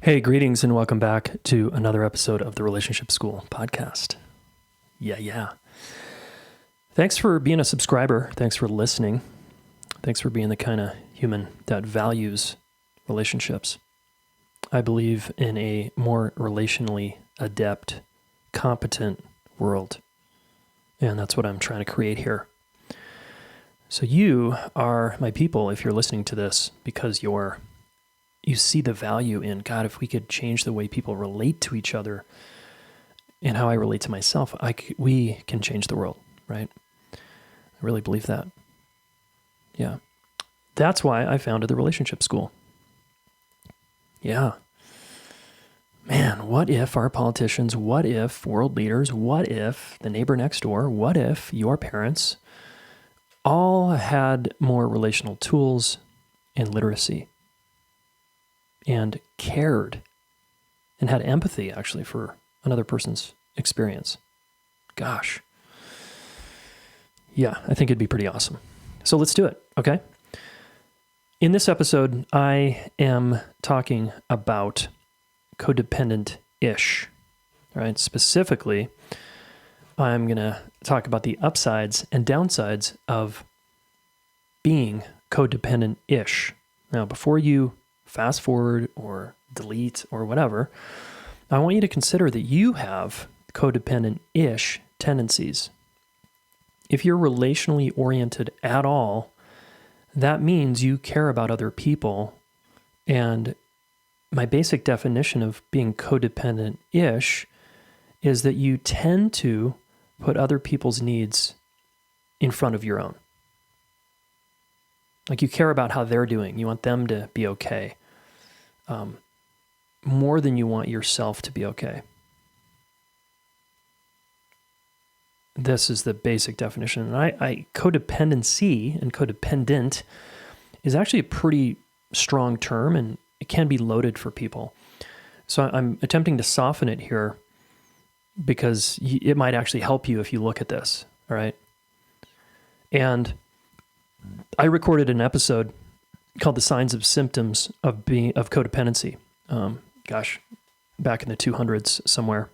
Hey, greetings and welcome back to another episode of the Relationship School podcast. Yeah. Thanks for being a subscriber. Thanks for listening. Thanks for being the kind of human that values relationships. I believe in a more relationally adept, competent world. And that's what I'm trying to create here. So you are my people if you're listening to this because you see the value in, God, if we could change the way people relate to each other and how I relate to myself, we can change the world, right? I really believe that. Yeah. That's why I founded the Relationship School. Yeah. Man, what if our politicians, what if world leaders, what if the neighbor next door, what if your parents all had more relational tools and literacy and cared and had empathy actually for another person's experience? Gosh. Yeah, I think it'd be pretty awesome. So let's do it, okay? In this episode, I am talking about codependent-ish, right? Specifically, I'm going to talk about the upsides and downsides of being codependent-ish. Now, before you fast forward or delete or whatever, I want you to consider that you have codependent-ish tendencies. If you're relationally oriented at all, that means you care about other people. And my basic definition of being codependent-ish is that you tend to put other people's needs in front of your own. Like you care about how they're doing. You want them to be okay. More than you want yourself to be okay. This is the basic definition. And codependency and codependent is actually a pretty strong term, and it can be loaded for people. So I'm attempting to soften it here because it might actually help you if you look at this, all right? And I recorded an episode called The Signs of Symptoms of Codependency. Back in the 200s somewhere.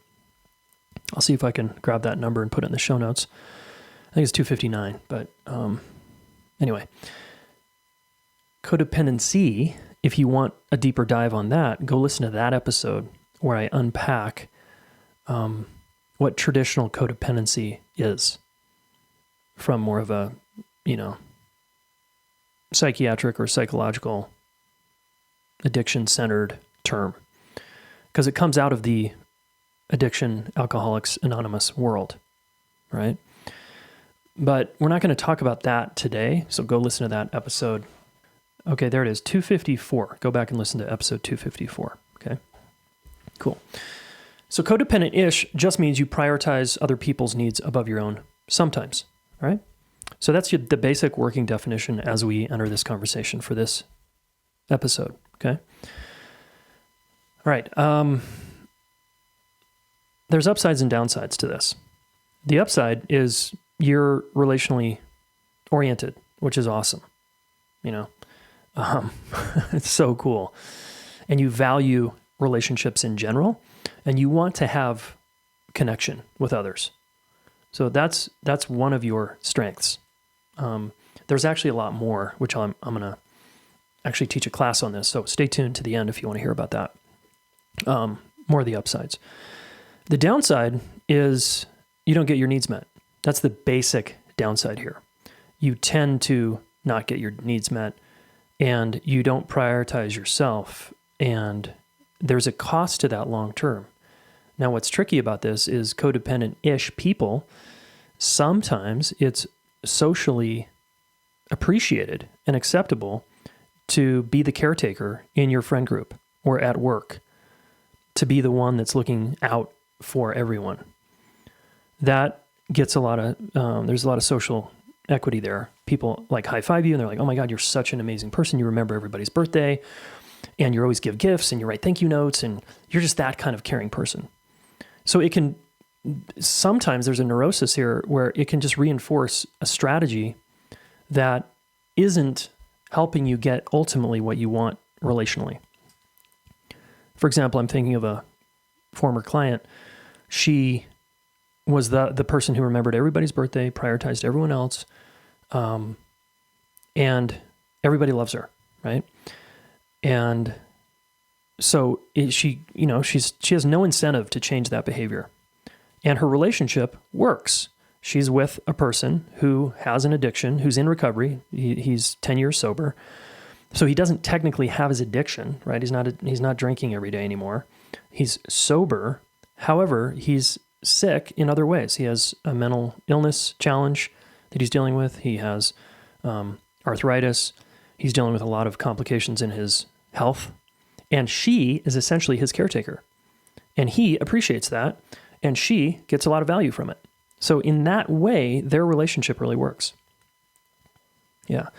I'll see if I can grab that number and put it in the show notes. I think it's 259, but anyway. Codependency, if you want a deeper dive on that, go listen to that episode where I unpack what traditional codependency is from more of a, psychiatric or psychological addiction-centered term. Because it comes out of the Addiction Alcoholics Anonymous world, right? But we're not going to talk about that today, so go listen to that episode. Okay, there it is, 254. Go back and listen to episode 254, okay? Cool. So codependent-ish just means you prioritize other people's needs above your own sometimes, right? So that's the basic working definition as we enter this conversation for this episode, okay? All right. There's upsides and downsides to this. The upside is you're relationally oriented, which is awesome. It's so cool. And you value relationships in general, and you want to have connection with others. So that's one of your strengths. There's actually a lot more, which I'm going to actually teach a class on this. So stay tuned to the end if you want to hear about that. More of the upsides. The downside is you don't get your needs met. That's the basic downside here. You tend to not get your needs met, and you don't prioritize yourself, and there's a cost to that long term. Now, what's tricky about this is codependent-ish people, sometimes it's socially appreciated and acceptable to be the caretaker in your friend group or at work, to be the one that's looking out for everyone. That gets there's a lot of social equity there. People like high five you and they're like, oh my God, you're such an amazing person. You remember everybody's birthday and you always give gifts and you write thank you notes and you're just that kind of caring person. So sometimes there's a neurosis here where it can just reinforce a strategy that isn't helping you get ultimately what you want relationally. For example, I'm thinking of a former client. She was the person who remembered everybody's birthday, prioritized everyone else, and everybody loves her, right? And so she has no incentive to change that behavior. And her relationship works. She's with a person who has an addiction, who's in recovery. He's 10 years sober. So he doesn't technically have his addiction, right? He's not drinking every day anymore. He's sober. However, he's sick in other ways. He has a mental illness challenge that he's dealing with. He has arthritis. He's dealing with a lot of complications in his health. And she is essentially his caretaker. And he appreciates that. And she gets a lot of value from it. So in that way, their relationship really works. Yeah.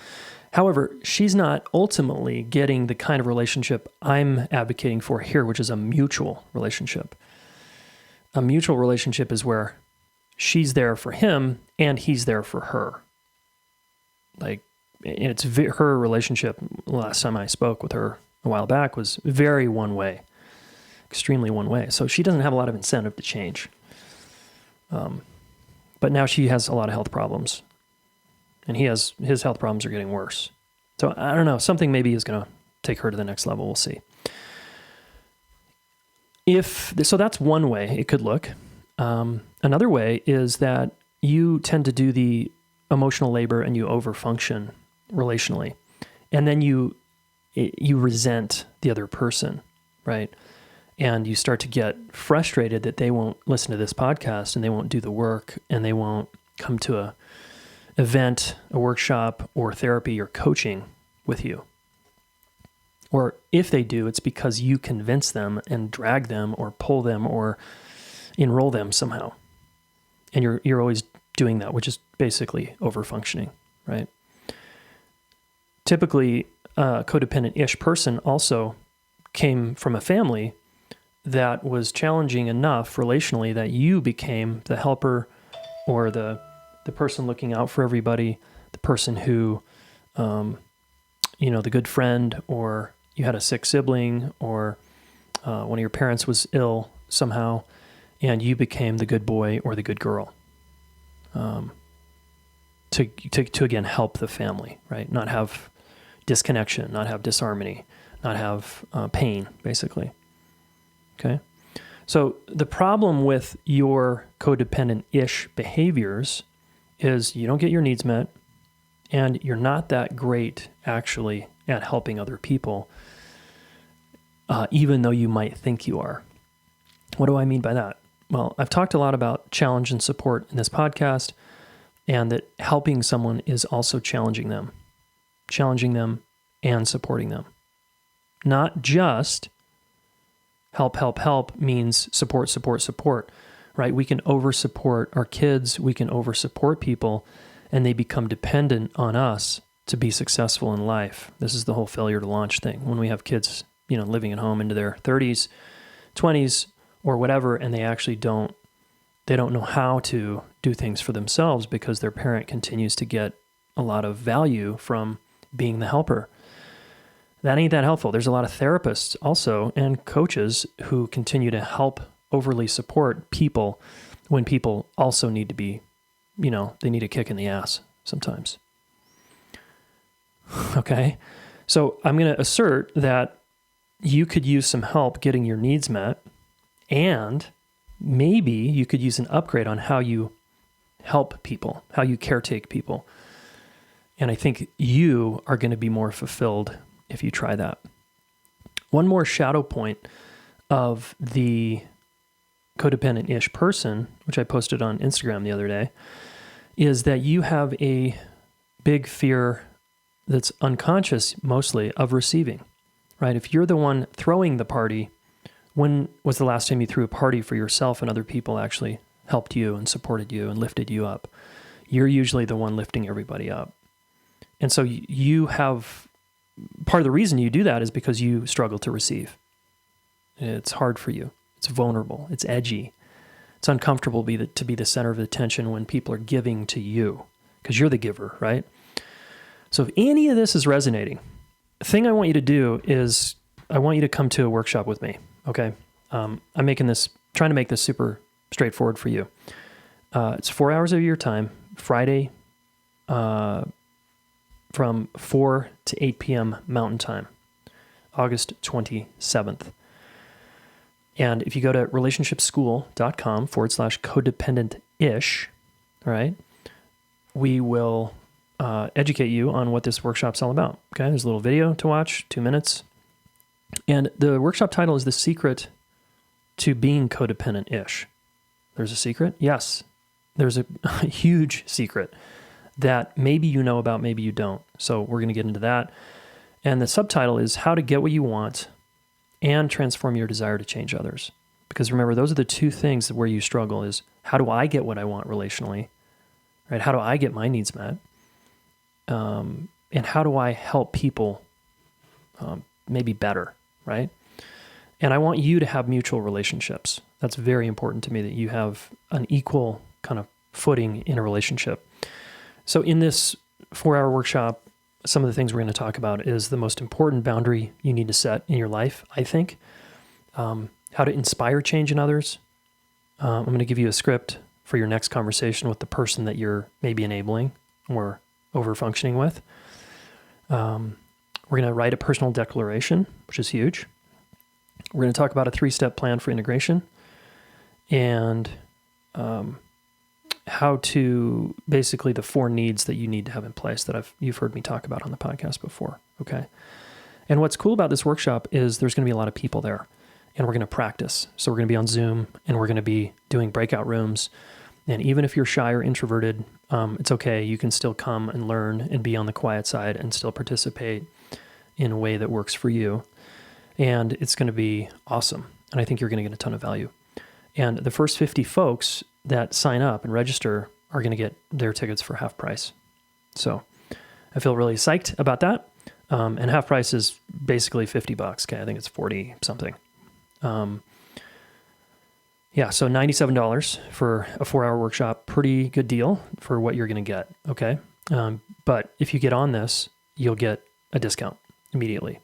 However, she's not ultimately getting the kind of relationship I'm advocating for here, which is a mutual relationship. A mutual relationship is where she's there for him and he's there for her. Like, it's her relationship, last time I spoke with her a while back, was very one way, extremely one way. So she doesn't have a lot of incentive to change. But now she has a lot of health problems. And his health problems are getting worse. So I don't know, something maybe is going to take her to the next level. We'll see. So that's one way it could look. Another way is that you tend to do the emotional labor and you overfunction relationally. And then you resent the other person, right? And you start to get frustrated that they won't listen to this podcast and they won't do the work and they won't come to a event, a workshop, or therapy or coaching with you. Or if they do, it's because you convince them and drag them or pull them or enroll them somehow. And you're always doing that, which is basically overfunctioning, right? Typically, a codependent-ish person also came from a family that was challenging enough relationally that you became the helper or the person looking out for everybody, the person who, the good friend, or you had a sick sibling, or one of your parents was ill somehow, and you became the good boy or the good girl to again help the family, right? Not have disconnection, not have disharmony, not have pain, basically. Okay? So the problem with your codependent-ish behaviors is you don't get your needs met, and you're not that great, actually, at helping other people, even though you might think you are. What do I mean by that? Well, I've talked a lot about challenge and support in this podcast, and that helping someone is also challenging them and supporting them. Not just help means support, right? We can over-support our kids, we can over-support people, and they become dependent on us to be successful in life. This is the whole failure to launch thing. When we have kids, living at home into their 30s, 20s, or whatever, and they actually don't know how to do things for themselves because their parent continues to get a lot of value from being the helper. That ain't that helpful. There's a lot of therapists also and coaches who continue to help overly support people when people also need to be, they need a kick in the ass sometimes. Okay? So I'm going to assert that you could use some help getting your needs met, and maybe you could use an upgrade on how you help people, how you caretake people. And I think you are going to be more fulfilled if you try that. One more shadow point of the codependent-ish person, which I posted on Instagram the other day, is that you have a big fear that's unconscious mostly of receiving, right? If you're the one throwing the party, when was the last time you threw a party for yourself and other people actually helped you and supported you and lifted you up? You're usually the one lifting everybody up. And so you have, part of the reason you do that is because you struggle to receive. It's hard for you. It's vulnerable. It's edgy. It's uncomfortable to be the center of attention when people are giving to you because you're the giver, right? So if any of this is resonating, the thing I want you to do is I want you to come to a workshop with me. Okay. I'm trying to make this super straightforward for you. It's 4 hours of your time, Friday, from 4 to 8 p.m. Mountain Time, August 27th. And if you go to relationshipschool.com/codependent-ish, all right, we will educate you on what this workshop's all about. Okay, there's a little video to watch, 2 minutes. And the workshop title is The Secret to Being Codependent-ish. There's a secret? Yes. There's a huge secret that maybe you know about, maybe you don't. So we're going to get into that. And the subtitle is How to Get What You Want and Transform Your Desire to Change Others. Because remember, those are the two things where you struggle is, how do I get what I want relationally? Right? How do I get my needs met? And how do I help people maybe better, right? And I want you to have mutual relationships. That's very important to me, that you have an equal kind of footing in a relationship. So in this 4-hour workshop, some of the things we're going to talk about is the most important boundary you need to set in your life, I think. How to inspire change in others. I'm going to give you a script for your next conversation with the person that you're maybe enabling or over-functioning with. We're going to write a personal declaration, which is huge. We're going to talk about a 3-step plan for integration and how to, basically the 4 needs that you need to have in place that you've heard me talk about on the podcast before, okay? And what's cool about this workshop is there's going to be a lot of people there, and we're going to practice. So we're going to be on Zoom, and we're going to be doing breakout rooms. And even if you're shy or introverted, it's okay. You can still come and learn and be on the quiet side and still participate in a way that works for you. And it's going to be awesome. And I think you're going to get a ton of value. And the first 50 folks that sign up and register are going to get their tickets for half price. So I feel really psyched about that. And half price is basically $50. Okay, I think it's 40 something. Yeah, so $97 for a 4-hour workshop, pretty good deal for what you're going to get, okay? But if you get on this, you'll get a discount immediately,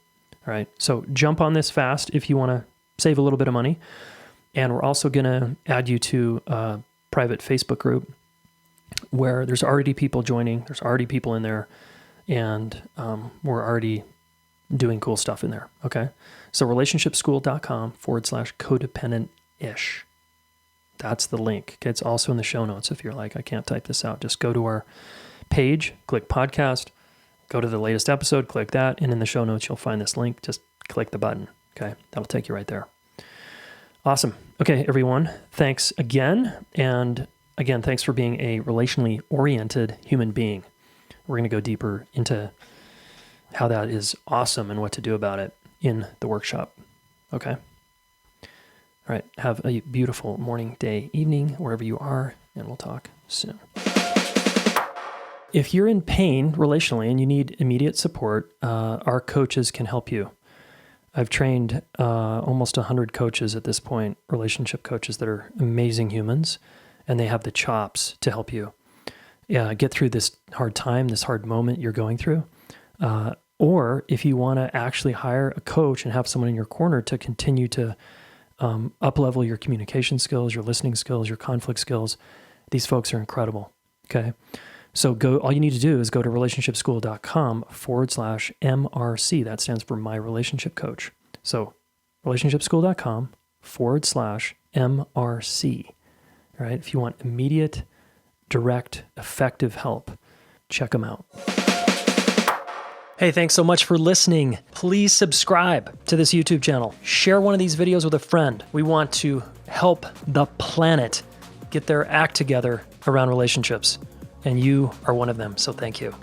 all right? So jump on this fast if you want to save a little bit of money. And we're also going to add you to a private Facebook group where there's already people joining, there's already people in there, and we're already doing cool stuff in there, okay? So relationshipschool.com/codependent-ish. That's the link. Okay, it's also in the show notes if you're like, I can't type this out. Just go to our page, click podcast, go to the latest episode, click that, and in the show notes, you'll find this link. Just click the button, okay? That'll take you right there. Awesome. Okay, everyone, thanks again. And again, thanks for being a relationally oriented human being. We're going to go deeper into how that is awesome and what to do about it in the workshop, okay? All right, have a beautiful morning, day, evening, wherever you are, and we'll talk soon. If you're in pain relationally and you need immediate support, our coaches can help you. I've trained almost 100 coaches at this point, relationship coaches that are amazing humans, and they have the chops to help you get through this hard time, this hard moment you're going through. Or if you want to actually hire a coach and have someone in your corner to continue to up-level your communication skills, your listening skills, your conflict skills. These folks are incredible, okay? So all you need to do is go to relationshipschool.com/MRC. That stands for My Relationship Coach. So relationshipschool.com/MRC, all right? If you want immediate, direct, effective help, check them out. Hey, thanks so much for listening. Please subscribe to this YouTube channel. Share one of these videos with a friend. We want to help the planet get their act together around relationships, and you are one of them, so thank you.